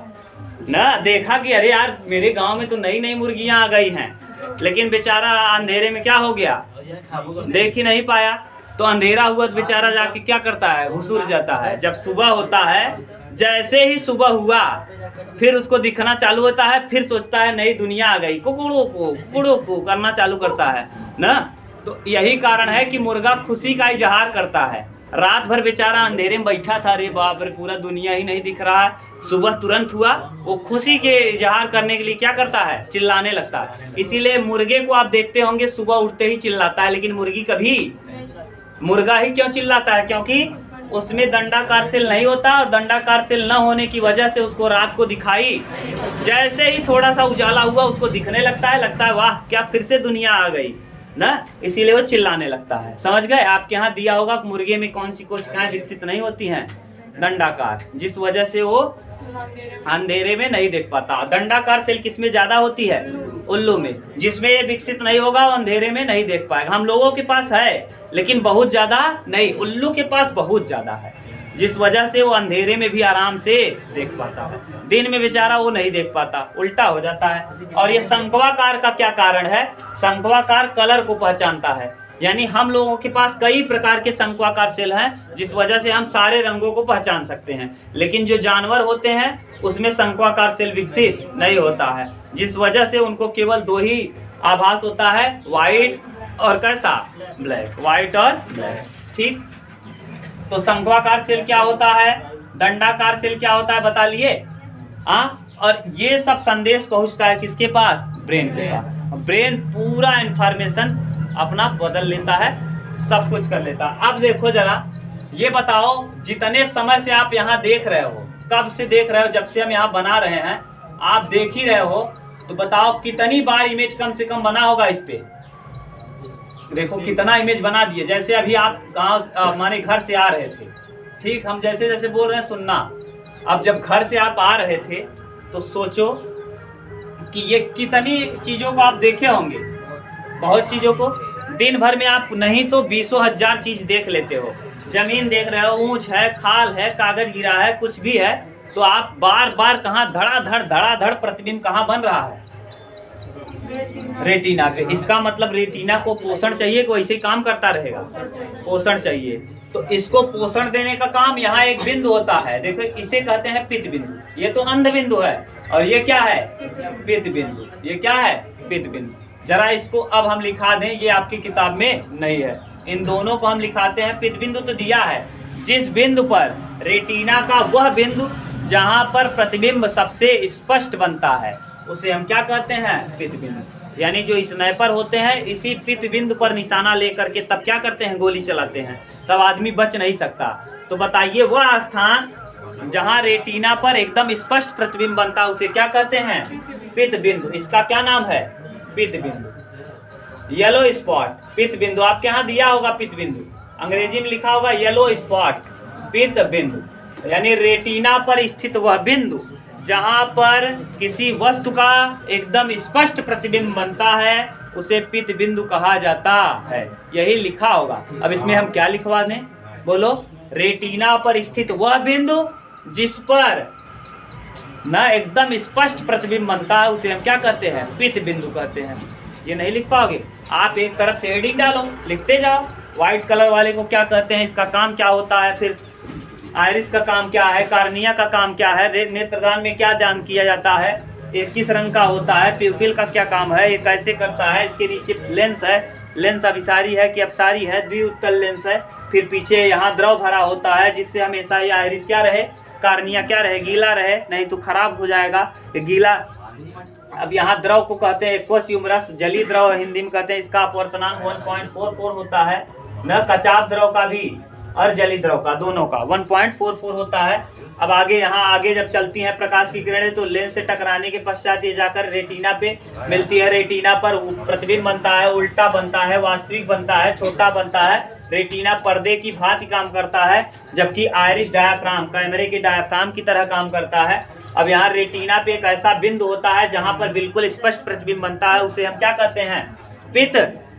ना। देखा कि अरे यार मेरे गांव में तो नई नई मुर्गियां आ गई हैं, लेकिन बेचारा अंधेरे में क्या हो गया, देख ही नहीं पाया। तो अंधेरा हुआ तो बेचारा जाके क्या करता है, घुसूर जाता है। जब सुबह होता है, जैसे ही सुबह हुआ फिर उसको दिखना चालू होता है, फिर सोचता है नई दुनिया आ गई, कुकड़ू को करना चालू करता है ना। तो यही कारण है कि मुर्गा खुशी का इजहार करता है। रात भर बेचारा अंधेरे में बैठा था, अरे बाप रे पूरा दुनिया ही नहीं दिख रहा है। सुबह तुरंत हुआ, वो खुशी के इजहार करने के लिए क्या करता है, चिल्लाने लगता है। इसीलिए मुर्गे को आप देखते होंगे सुबह उठते ही चिल्लाता है, लेकिन मुर्गी कभी, मुर्गा ही क्यों चिल्लाता है, क्योंकि उसमें दंडाकार सेल नहीं होता, और दंडाकार सेल न होने की वजह से उसको रात को दिखाई, जैसे ही थोड़ा सा उजाला हुआ उसको दिखने लगता है वाह क्या फिर से दुनिया आ गई ना, इसीलिए वो चिल्लाने लगता है। समझ गए। आपके यहाँ दिया होगा मुर्गे में कौन सी कोशिकाएं विकसित नहीं होती हैं, दंडाकार, जिस वजह से वो अंधेरे में नहीं देख पाता। दंडाकार सेल किसमें ज्यादा होती है, उल्लू में, जिसमें ये विकसित नहीं होगा वो अंधेरे में नहीं देख पाएगा। हम लोगों के पास है लेकिन बहुत ज्यादा नहीं, उल्लू के पास बहुत ज्यादा है, जिस वजह से वो अंधेरे में भी आराम से देख पाता है। दिन में बेचारा वो नहीं देख पाता, उल्टा हो जाता है। और ये शंक्वाकार का क्या कारण है, शंक्वाकार कलर को पहचानता है, यानी हम लोगों के पास कई प्रकार के शंक्वाकार सेल हैं, जिस वजह से हम सारे रंगों को पहचान सकते हैं। लेकिन जो जानवर होते हैं उसमें शंक्वाकार सेल विकसित नहीं होता है, जिस वजह से उनको केवल दो ही आभास होता है, व्हाइट और कैसा, ब्लैक, व्हाइट और ब्लैक। ठीक, तो शंक्वाकार सेल क्या होता है, दंडाकार सेल क्या होता है बता लिए। और ये सब संदेश पहुंचता है किसके पास, ब्रेन के पास। ब्रेन पूरा इंफॉर्मेशन अपना बदल लेता है, सब कुछ कर लेता है। अब देखो जरा, ये बताओ जितने समय से आप यहाँ देख रहे हो, कब से देख रहे हो, जब से हम यहाँ बना रहे हैं आप देख ही रहे हो, तो बताओ कितनी बार इमेज कम से कम बना होगा इस पे। देखो कितना इमेज बना दिए। जैसे अभी आप गांव हमारे घर से आ रहे थे, ठीक, हम जैसे जैसे बोल रहे हैं सुनना। अब जब घर से आप आ रहे थे तो सोचो कि ये कितनी चीज़ों को आप देखे होंगे, बहुत चीज़ों को। दिन भर में आप नहीं तो 20,000 चीज़ देख लेते हो। जमीन देख रहे हो, ऊंच है, खाल है, कागज गिरा है, कुछ भी है, तो आप बार बार कहाँ धड़ाधड़ प्रतिबिंब कहाँ बन रहा है, रेटिना पे। इसका मतलब रेटिना को पोषण चाहिए कि वैसे ही काम करता रहेगा, पोषण चाहिए। तो इसको पोषण देने का काम यहाँ एक बिंदु होता है, देखो इसे कहते हैं पित्त बिंदु। ये तो अंध बिंदु है और ये क्या है, पित्त बिंदु। ये क्या है, पित्त बिंदु। जरा इसको अब हम लिखा दें, ये आपकी किताब में नहीं है, इन दोनों को हम लिखाते हैं। पित्त बिंदु तो दिया है, जिस बिंदु पर रेटिना का वह बिंदु जहाँ पर प्रतिबिंब सबसे स्पष्ट बनता है उसे हम क्या कहते हैं, पित्त बिंदु। यानी जो स्नाइपर होते हैं इसी पित्त बिंदु पर निशाना लेकर के तब क्या करते हैं, गोली चलाते हैं, तब आदमी बच नहीं सकता। तो बताइए वह स्थान जहां रेटिना पर एकदम स्पष्ट प्रतिबिंब बनता है उसे क्या कहते हैं, पित्त बिंदु। इसका क्या नाम है, पित्त बिंदु, येलो स्पॉट, पित्त बिंदु। आपके यहाँ दिया होगा पित्त बिंदु, अंग्रेजी में लिखा होगा येलो स्पॉट, पित्त बिंदु। यानी रेटिना पर स्थित वह बिंदु जहां पर किसी वस्तु का एकदम स्पष्ट प्रतिबिंब बनता है उसे पित्त बिंदु कहा जाता है। यही लिखा होगा। अब इसमें हम क्या लिखवा दें, बोलो। रेटिना पर स्थित वह बिंदु जिस पर ना एकदम स्पष्ट प्रतिबिंब बनता है उसे हम क्या कहते हैं, पित्त बिंदु कहते हैं। ये नहीं लिख पाओगे, आप एक तरफ से हेडिंग डालो, लिखते जाओ। व्हाइट कलर वाले को क्या कहते हैं, इसका काम क्या होता है, फिर आयरिस का काम क्या है, कार्निया का काम क्या है, नेत्रदान में क्या दान किया जाता है, ये किस रंग का होता है, प्यूपिल का क्या काम है, ये कैसे करता है, इसके नीचे लेंस है, लेंस अभिसारी है कि अपसारी है, द्विउत्तल लेंस है, फिर पीछे यहाँ द्रव भरा होता है जिससे हमेशा ये आयरिस क्या रहे, कार्निया क्या रहे, गीला रहे, नहीं तो खराब हो जाएगा ये गीला। अब यहाँ द्रव को कहते हैं एक्वस ह्यूमरस, जली द्रव हिंदी में कहते हैं। इसका अपवर्तनांक 1.44 होता है, न कचाप द्रव का भी और जली द्रव का दोनों का 1.44 होता है। अब आगे यहाँ आगे जब चलती हैं प्रकाश की किरणें तो लेंस से टकराने के पश्चात ये जाकर रेटिना पे मिलती है। रेटिना पर प्रतिबिंब बनता है, उल्टा बनता है, वास्तविक बनता है, छोटा बनता है। रेटिना पर्दे की भांति काम करता है, जबकि आयरिस डायाफ्राम कैमरे के डायाफ्राम की तरह काम करता है। अब यहाँ रेटिना पे एक ऐसा बिंदु होता है जहाँ पर बिल्कुल स्पष्ट प्रतिबिंब बनता है, उसे हम क्या कहते हैं, पित्त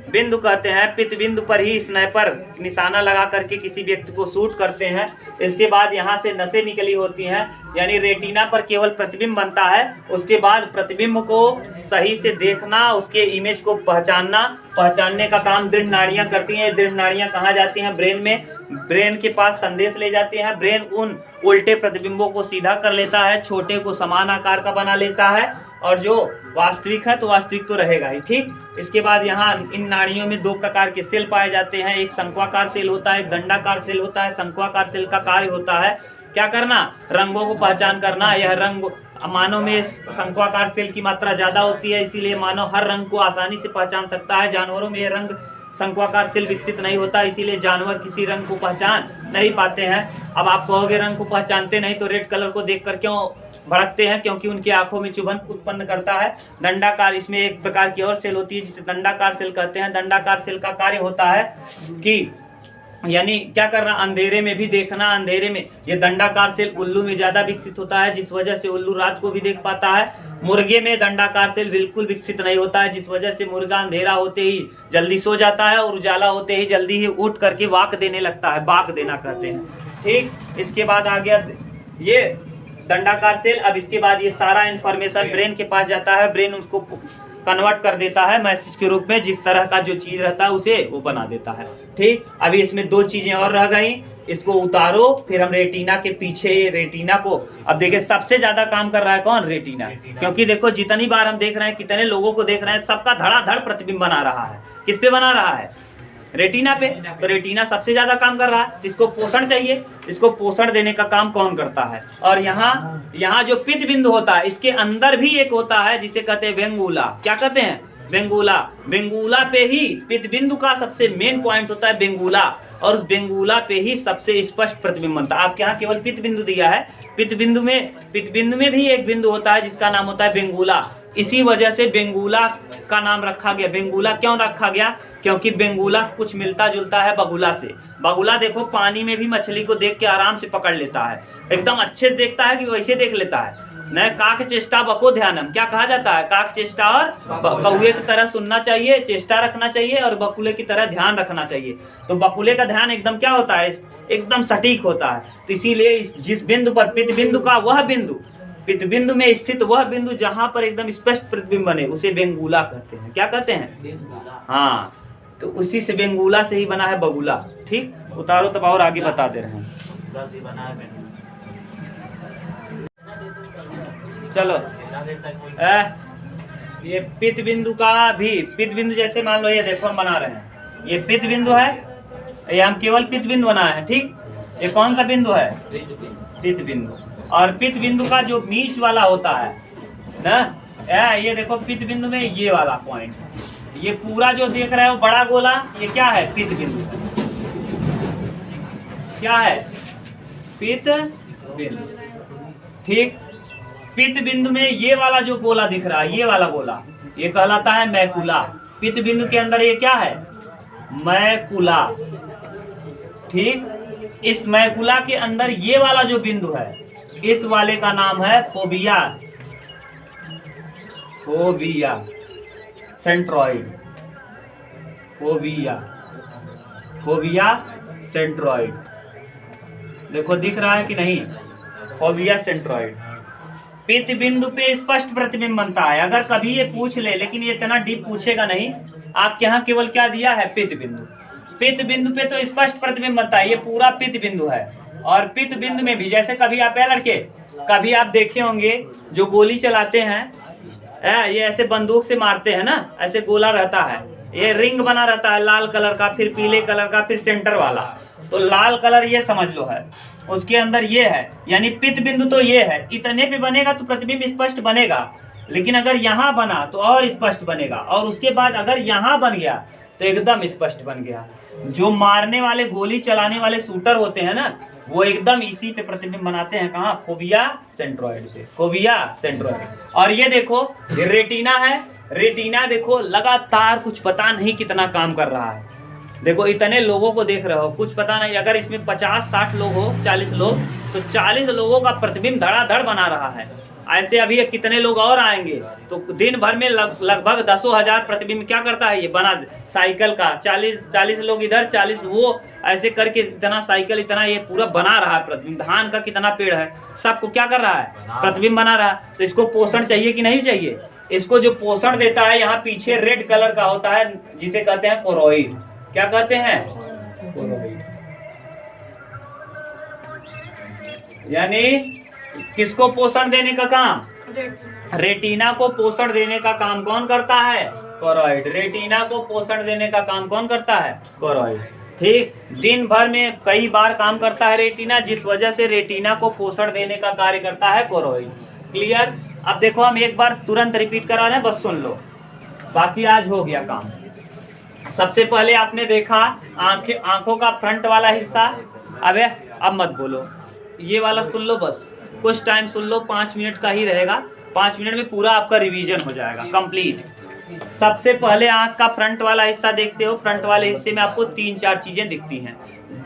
बिंदु कहते हैं। पित बिंदु पर ही स्नाइपर निशाना लगा करके किसी व्यक्ति को शूट करते हैं। इसके बाद यहाँ से नसें निकली होती हैं, यानी रेटिना पर केवल प्रतिबिंब बनता है। उसके बाद प्रतिबिंब को सही से देखना, उसके इमेज को पहचानने का काम दृढ़ नाड़ियाँ करती हैं। दृढ़ नाड़ियाँ कहाँ जाती हैं? ब्रेन में। ब्रेन के पास संदेश ले जाती हैं। ब्रेन उन उल्टे प्रतिबिंबों को सीधा कर लेता है, छोटे को समान आकार का बना लेता है, और जो वास्तविक है तो वास्तविक तो रहेगा ही। ठीक, इसके बाद यहाँ इन नाड़ियों में दो प्रकार के सेल पाए जाते हैं। एक शंक्वाकार सेल होता है, एक दंडाकार सेल होता है। शंक्वाकार सेल का कार्य होता है क्या करना? रंगों को पहचान करना। यह रंग मानव में शंक्वाकार सेल की मात्रा ज़्यादा होती है, इसीलिए मानव हर रंग को आसानी से पहचान सकता है। जानवरों में यह रंग शंक्वाकार सेल विकसित नहीं होता, इसीलिए जानवर किसी रंग को पहचान नहीं पाते हैं। अब आप कहोगे रंग को पहचानते नहीं तो रेड कलर को देखकर क्यों भड़कते हैं? क्योंकि उनकी आंखों में चुभन उत्पन्न करता है। दंडाकार, इसमें एक प्रकार की और सेल होती है जिसे दंडाकार सेल कहते हैं। दंडाकार सेल का कार्य होता है कि यानी क्या करना? अंधेरे में भी देखना। अंधेरे में ये दंडाकार सेल उल्लू में ज़्यादा विकसित होता है, जिस वजह से उल्लू रात को भी देख पाता है। मुर्गे में दंडाकार सेल बिल्कुल विकसित नहीं होता है, जिस वजह से मुर्गा अंधेरा होते ही जल्दी सो जाता है और उजाला होते ही जल्दी ही उठ करके वाक देने लगता है। बाक देना कहते हैं। ठीक, इसके बाद आ गया ये दंडाकार सेल। अब इसके बाद ये सारा इंफॉर्मेशन ब्रेन के पास जाता है। ब्रेन उसको कन्वर्ट कर देता है मैसेज के रूप में, जिस तरह का जो चीज़ रहता है उसे वो बना देता है। ठीक, अभी इसमें दो चीज़ें और रह गई, इसको उतारो। फिर हम रेटिना के पीछे रेटिना को, अब देखिए सबसे ज़्यादा काम कर रहा है कौन? रेटिना। क्योंकि देखो जितनी बार हम देख रहे हैं, कितने लोगों को देख रहे हैं, सबका धड़ाधड़ प्रतिबिंब बना रहा है। किस पे बना रहा है? रेटिना पे। तो रेटिना सबसे ज्यादा काम कर रहा है, इसको पोषण चाहिए। इसको पोषण देने का काम कौन करता है? और यहाँ जो पित्त बिंदु होता है, इसके अंदर भी एक होता है जिसे कहते हैं वेंगुला। क्या कहते हैं? वेंगुला। वेंगुला पे ही पित्त बिंदु का सबसे मेन पॉइंट होता है वेंगुला, और उस वेंगुला पे ही सबसे स्पष्ट प्रतिबिंब बनता है। आपके यहाँ केवल पित्त बिंदु दिया है, पित्त बिंदु में भी एक बिंदु होता है जिसका नाम होता है वेंगुला। इसी वजह से बेंगुला का नाम रखा गया। बेंगुला क्यों रखा गया? क्योंकि बेंगुला कुछ मिलता जुलता है बगुला से। बगुला देखो पानी में भी मछली को देख के आराम से पकड़ लेता है, एकदम अच्छे से देखता है कि वैसे देख लेता है। न काक चेष्टा बको ध्यानम, क्या कहा जाता है? काक चेष्टा और कौवे की तरह सुनना चाहिए, चेष्टा रखना चाहिए, और बकुले की तरह ध्यान रखना चाहिए। तो बकुले का ध्यान एकदम क्या होता है? एकदम सटीक होता है। तो इसीलिए जिस बिंदु पर पित्त बिंदु का वह बिंदु, पित्त बिंदु में स्थित वह बिंदु जहां पर एकदम स्पष्ट प्रतिबिंब बने, उसे बेंगुला कहते हैं। क्या कहते हैं? हाँ, तो उसी से बेंगुला से ही बना है बगुला। ठीक, उतारो तब और आगे बता दे रहे हैं। चलो, ये पित्त बिंदु का भी, पित्त बिंदु जैसे मान लो ये देखो हम बना रहे हैं, ये पित्त बिंदु है, ये हम केवल पित्त बिंदु बनाए हैं। ठीक, ये कौन सा बिंदु है? पित्त बिंदु। और पित्त बिंदु का जो बीच वाला होता है ना, ये देखो पित्त बिंदु में ये वाला पॉइंट, ये पूरा जो देख रहे हो बड़ा गोला, ये क्या है? पित्त बिंदु। क्या है? पित्त बिंदु। ठीक, पित्त बिंदु में ये वाला जो गोला दिख रहा है, ये वाला गोला, ये कहलाता है मैकुला। पित्त बिंदु के अंदर ये क्या है? मैकुला। ठीक, इस मैकुला के अंदर ये वाला जो बिंदु है, इस वाले का नाम है phobia. Phobia centroid. Phobia, phobia centroid. देखो दिख रहा है कि नहीं? Phobia centroid. पित्त बिंदु पे स्पष्ट प्रतिबिंब बनता है। अगर कभी ये पूछ ले, लेकिन ये इतना डीप पूछेगा नहीं, आपके यहाँ केवल क्या दिया है? पित्त बिंदु। पित्त बिंदु पे तो स्पष्ट प्रतिबिंब बनता है, ये पूरा पित्त बिंदु है। और पित्त बिंदु में भी जैसे कभी आप लड़के, कभी आप देखे होंगे जो गोली चलाते हैं, ये ऐसे बंदूक से मारते हैं ना, ऐसे गोला रहता है, ये रिंग बना रहता है लाल कलर का, फिर पीले कलर का, फिर सेंटर वाला। तो लाल कलर ये समझ लो है, उसके अंदर ये है, यानी पित्त बिंदु तो ये है। इतने पे बनेगा तो प्रतिबिंब स्पष्ट बनेगा, लेकिन अगर यहाँ बना तो और स्पष्ट बनेगा, और उसके बाद अगर यहाँ बन गया तो एकदम स्पष्ट बन गया। जो मारने वाले, गोली चलाने वाले शूटर होते हैं ना, वो एकदम इसी पे प्रतिबिंब बनाते हैं। कहाँ? फोबिया सेंट्रॉइड पे। Phobia centroid. और ये देखो, ये रेटिना है। रेटिना देखो लगातार कुछ पता नहीं कितना काम कर रहा है। देखो इतने लोगों को देख रहे हो, कुछ पता नहीं, अगर इसमें 50-60 लोग हो, 40 लोग, तो 40 लोगों का प्रतिबिंब धड़ाधड़ बना रहा है। ऐसे अभी कितने लोग और आएंगे, तो दिन भर में लगभग 10,000 प्रतिबिंब क्या करता है ये बना साइकिल का। 40 लोग इधर 40 वो, ऐसे करके इतना साइकिल, इतना ये पूरा बना रहा है प्रतिबिंब। धान का कितना पेड़ है, सबको क्या कर रहा है, प्रतिबिंब बना रहा है। तो इसको पोषण चाहिए कि नहीं चाहिए। इसको जो पोषण देता है यहाँ पीछे रेड कलर का होता है, जिसे कहते हैं कोरोइड। क्या कहते हैं, कोरोइड। यानी किसको पोषण देने का काम, रेटिना को पोषण देने का काम कौन करता है, कोरोइड। रेटिना को पोषण देने का काम कौन करता है, कोरोइड। ठीक, दिन भर में कई बार काम करता है रेटिना, जिस वजह से रेटिना को पोषण देने का कार्य करता है कोरोइड। क्लियर। अब देखो हम एक बार तुरंत रिपीट करा रहे हैं, बस सुन लो, बाकी आज हो गया काम। सबसे पहले आपने देखा आंखों का फ्रंट वाला हिस्सा। अबे अब मत बोलो, ये वाला सुन लो, बस कुछ टाइम सुन लो, 5 मिनट का ही रहेगा। 5 मिनट में पूरा आपका रिवीजन हो जाएगा कंप्लीट। सबसे पहले आंख का फ्रंट वाला हिस्सा देखते हो। फ्रंट वाले हिस्से में आपको 3-4 चीजें दिखती हैं।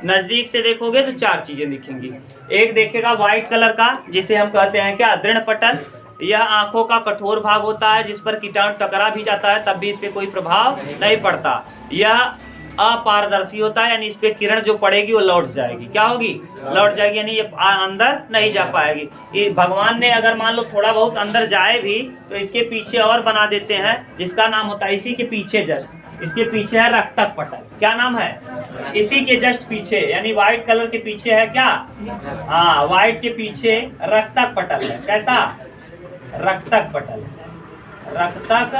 नजदीक से देखोगे तो 4 चीजें दिखेंगी। एक देखेगा व्हाइट कलर का, जिसे हम कहते हैं क्या, दृढ़ पटल। यह आंखों का कठोर भाग होता है, जिस पर कीटाणु टकरा भी जाता है तब भी इस पे कोई प्रभाव नहीं पड़ता। यह अपारदर्शी होता है, यानी इस पे किरण जो पड़ेगी वो लौट जाएगी। क्या होगी, लौट जाएगी, यानी ये अंदर नहीं जा पाएगी। ये भगवान ने अगर मान लो थोड़ा बहुत अंदर जाए भी तो इसके पीछे और बना देते हैं, जिसका नाम होता है, इसी के पीछे जस्ट, इसके पीछे है रक्तक पटल। क्या नाम है, इसी के जस्ट पीछे, यानी व्हाइट कलर के पीछे है क्या, हाँ, व्हाइट के पीछे रक्तक पटल है। कैसा, रक्तक पटल। रक्तक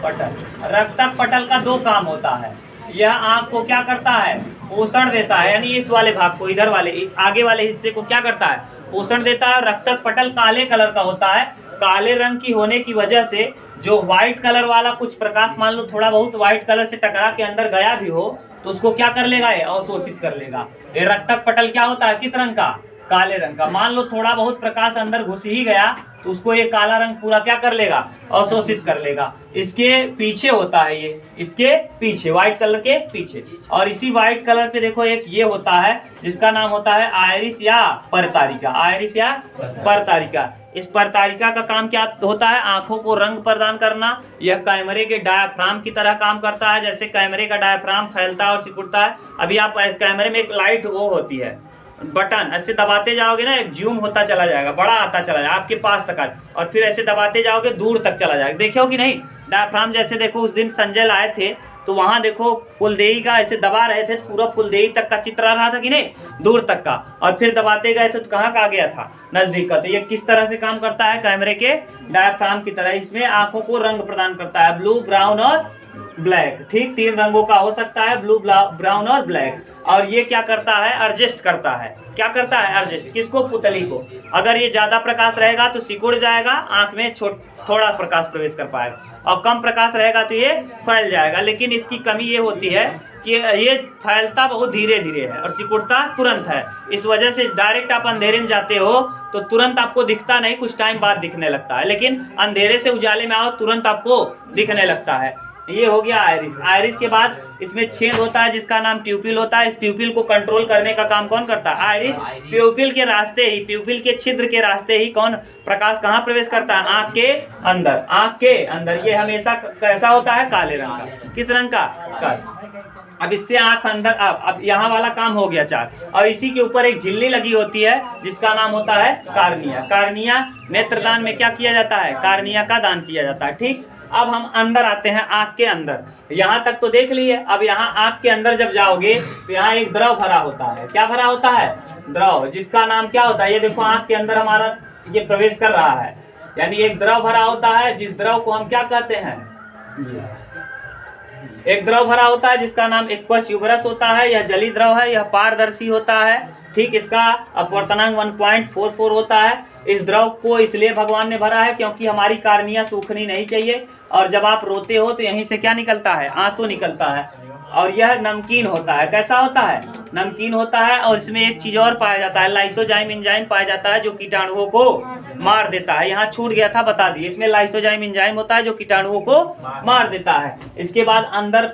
पटल, रक्तक पटल का 2 काम होता है। यह आंख को क्या करता है, पोषण देता है, यानी इस वाले भाग को, इधर वाले आगे वाले हिस्से को क्या करता है, पोषण देता है। रक्तक पटल काले कलर का होता है। काले रंग की होने की वजह से जो व्हाइट कलर वाला कुछ प्रकाश मान लो थोड़ा बहुत व्हाइट कलर से टकरा के अंदर गया भी हो तो उसको क्या कर लेगा, ये अवशोषित कर लेगा। ये रक्तक पटल क्या होता है, किस रंग का, काले रंग का। मान लो थोड़ा बहुत प्रकाश अंदर घुस ही गया तो उसको ये काला रंग पूरा क्या कर लेगा, अवशोषित कर लेगा। इसके पीछे होता है ये, इसके पीछे व्हाइट कलर के पीछे। और इसी व्हाइट कलर पे देखो एक ये होता है, जिसका नाम होता है आयरिस या परतारिका। आयरिस या परतारिका। इस परतारिका का काम क्या होता है, आंखों को रंग प्रदान करना। यह कैमरे के डायाफ्राम की तरह काम करता है। जैसे कैमरे का डायाफ्राम फैलता है और सिकुड़ता है। अभी आप कैमरे में एक लाइट वो होती है, बटन ऐसे दबाते जाओगे ना, एक जूम होता चला जाएगा, बड़ा आता चला जाएगा आपके पास तक, और फिर ऐसे दबाते जाओगे दूर तक चला जाएगा। देखो कि नहीं डायफ्राम। जैसे देखो उस दिन संजय लाए थे तो वहां देखो फुलदेही का ऐसे दबा रहे थे, पूरा फुलदेही तक का चित्र आ रहा था कि नहीं, दूर तक का। और फिर दबाते गए तो कहाँ का आ गया था, नजदीक का। तो ये किस तरह से काम करता है, कैमरे के डायफ्राम की तरह। इसमें आंखों को रंग प्रदान करता है, ब्लू, ब्राउन और ब्लैक। ठीक, 3 रंगों का हो सकता है, ब्लू, ब्राउन और ब्लैक। और ये क्या करता है, एडजस्ट करता है। क्या करता है, एडजस्ट। किसको, पुतली को। अगर ये ज्यादा प्रकाश रहेगा तो सिकुड़ जाएगा, आंख में थोड़ा प्रकाश प्रवेश कर पाएगा, और कम प्रकाश रहेगा तो ये फैल जाएगा। लेकिन इसकी कमी ये होती है कि ये फैलता बहुत धीरे धीरे है और सिकुड़ता तुरंत है। इस वजह से डायरेक्ट आप अंधेरे में जाते हो तो तुरंत आपको दिखता नहीं, कुछ टाइम बाद दिखने लगता है। लेकिन अंधेरे से उजाले में आओ तुरंत आपको दिखने लगता है। ये हो गया आयरिस। आयरिस के बाद इसमें छेद होता है जिसका नाम प्यूपिल होता है। इस प्यूपिल को कंट्रोल करने का काम कौन करता है, आयरिस। प्यूपिल के रास्ते ही, प्यूपिल के छिद्र के रास्ते ही कौन प्रकाश कहाँ प्रवेश करता है, आंख के अंदर। आंख के अंदर ये हमेशा कैसा होता है, काले रंग का। किस रंग का, काला। अब इससे आंख अंदर, अब यहाँ वाला काम हो गया 4। और इसी के ऊपर एक झिल्ली लगी होती है जिसका नाम होता है कार्निया। कार्निया नेत्रदान में क्या किया जाता है, कार्निया का दान किया जाता है। ठीक, अब हम अंदर आते हैं, आंख के अंदर। यहाँ तक तो देख लिए। अब यहाँ आंख के अंदर जब जाओगे तो यहाँ एक द्रव भरा होता है। क्या भरा होता है, द्रव, जिसका नाम क्या होता है, ये देखो आंख के अंदर हमारा ये प्रवेश कर रहा है, यानी एक द्रव भरा होता है, जिस द्रव को हम क्या कहते हैं, एक द्रव भरा होता है जिसका नाम एक्वस ह्यूमरस होता है। यह जली द्रव है, यह पारदर्शी होता है। ठीक, इसका अपवर्तनांक 1.44 होता है। इस द्रव को इसलिए भगवान ने भरा है क्योंकि हमारी कार्निया सूखनी नहीं चाहिए, और जब आप रोते हो तो यहीं से क्या निकलता है, आंसू निकलता है। और यह नमकीन होता है। कैसा होता है, नमकीन होता है। और इसमें एक चीज और पाया जाता है, लाइसोजाइम एंजाइम पाया जाता है, जो कीटाणुओं को मार देता है। यहाँ छूट गया था, बता दिए। इसमें लाइसोजाइम एंजाइम होता है जो कीटाणुओं को मार देता है। इसके बाद अंदर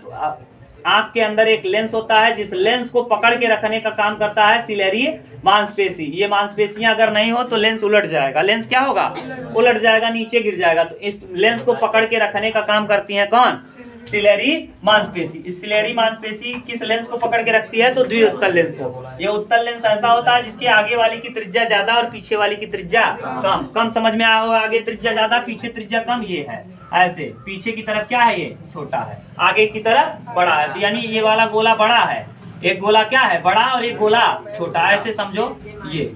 आंख के अंदर एक लेंस होता है, जिस लेंस को पकड़ के रखने का काम करता है सिलेरी मांसपेशी। ये मांसपेशियां अगर नहीं हो तो लेंस उलट जाएगा। लेंस क्या होगा? उलट जाएगा, नीचे गिर जाएगा। तो इस लेंस को पकड़ के रखने का काम करती है कौन? सिलेरी मांसपेशी। इस सिलेरी मांसपेशी किस लेंस को पकड़ के रखती है? तो द्विउत्तल लेंस को। ये उत्तल लेंस ऐसा होता है जिसके आगे वाली की त्रिज्या ज्यादा और पीछे वाली की त्रिज्या कम। कम समझ में आया होगा, आगे त्रिज्या ज्यादा पीछे त्रिज्या कम। ये है ऐसे, पीछे की तरफ क्या है? ये छोटा है, आगे की तरफ बड़ा है। तो यानी ये वाला गोला बड़ा है, एक गोला क्या है? बड़ा, और एक गोला छोटा। ऐसे समझो। ये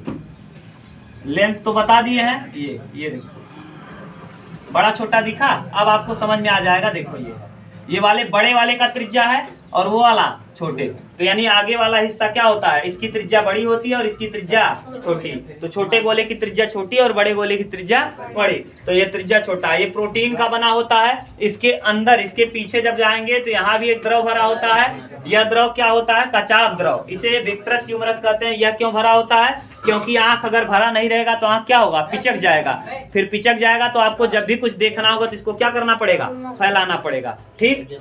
लेंस तो बता दिए हैं। ये देखो बड़ा छोटा दिखा, अब आपको समझ में आ जाएगा। देखो ये वाले बड़े वाले का त्रिज्या है और वो वाला छोटे। तो यानी आगे वाला हिस्सा क्या होता है? इसकी त्रिज्या बड़ी होती है और इसकी त्रिज्या छोटी। तो छोटे गोले की त्रिज्या छोटी और बड़े गोले की त्रिज्या बड़ी। तो ये त्रिज्या छोटा है। ये प्रोटीन का बना होता है। इसके अंदर, इसके पीछे जब जाएंगे तो यहाँ भी एक द्रव भरा होता है। यह द्रव क्या होता है? कचाव द्रव। इसे विट्रस ह्यूमरस कहते हैं। यह क्यों भरा होता है? क्योंकि आंख अगर भरा नहीं रहेगा तो आंख क्या होगा? पिचक जाएगा। फिर पिचक जाएगा तो आपको जब भी कुछ देखना होगा तो इसको क्या करना पड़ेगा? फैलाना पड़ेगा। ठीक,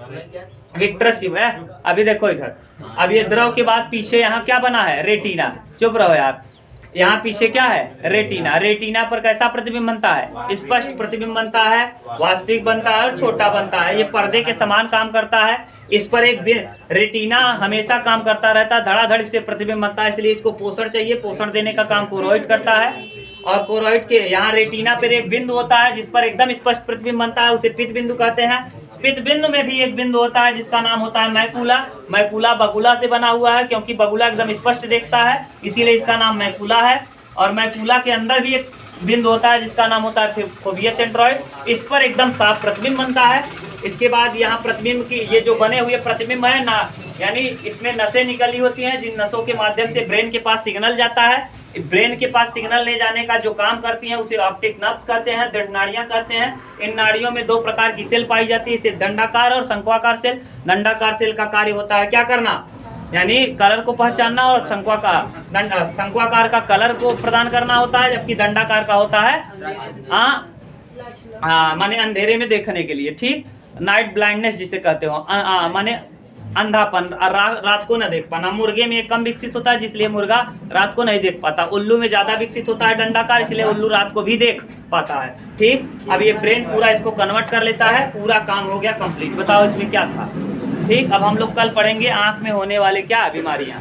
विट्रस है। अभी देखो इधर, अब ये द्रव के बाद पीछे यहाँ क्या बना है? रेटिना। चुप रहो यार, यहाँ पीछे क्या है? रेटिना। रेटिना पर कैसा प्रतिबिंब बनता है? स्पष्ट प्रतिबिंब बनता है, वास्तविक बनता है और छोटा बनता है। ये पर्दे के समान काम करता है। इस पर एक रेटिना हमेशा काम करता रहता है, धड़ाधड़ इस पे प्रतिबिंब बनता है। इसलिए इसको पोषण चाहिए। पोषण देने का काम कोरोइड करता है। और कोरोइड के यहाँ रेटिना पर एक बिंदु होता है जिस पर एकदम स्पष्ट प्रतिबिंब बनता है, उसे पित्त बिंदु कहते हैं। पित्त बिंदु में भी एक बिंदु होता है जिसका नाम होता है मैकुला। मैकुला बगुला से बना हुआ है, क्योंकि बगुला एकदम स्पष्ट देखता है, इसीलिए इसका नाम मैकुला है। और मैकुला के अंदर भी एक बिंदु होता है जिसका नाम होता है फोविया सेंट्रॉइड। इस पर एकदम साफ प्रतिबिंब बनता है। इसके बाद यहाँ प्रतिबिंब की ये जो बने हुए प्रतिबिंब है ना, यानी इसमें नसें निकली होती हैं, जिन नसों के माध्यम से ब्रेन के पास सिग्नल जाता है। ब्रेन के पास सिग्नल ले जाने का जो काम करती हैं उसे ऑप्टिक नर्व्स कहते हैं, दृढ़ नाड़ियां कहते हैं। इन नाड़ियों में दो प्रकार की सेल पाई जाती है, इसे दंडाकार और शंक्वाकार सेल। दंडाकार सेल का कार्य होता है क्या करना? यानी कलर को पहचानना, और शंक्वाकार का कलर को प्रदान करना होता है, जबकि दंडाकार का होता है माने अंधेरे में देखने के लिए। ठीक, नाइट ब्लाइंडनेस जिसे कहते हो, माने अंधापन, रात को न देख पाना। मुर्गे में कम विकसित होता है, जिसलिए मुर्गा रात को नहीं देख पाता। उल्लू में ज्यादा विकसित होता है दंडाकार, इसलिए उल्लू रात को भी देख पाता है। ठीक, अब ये ब्रेन पूरा इसको कन्वर्ट कर लेता है। पूरा काम हो गया कंप्लीट। बताओ इसमें क्या था? ठीक, अब हम लोग कल पढ़ेंगे आंख में होने वाले क्या बीमारियां।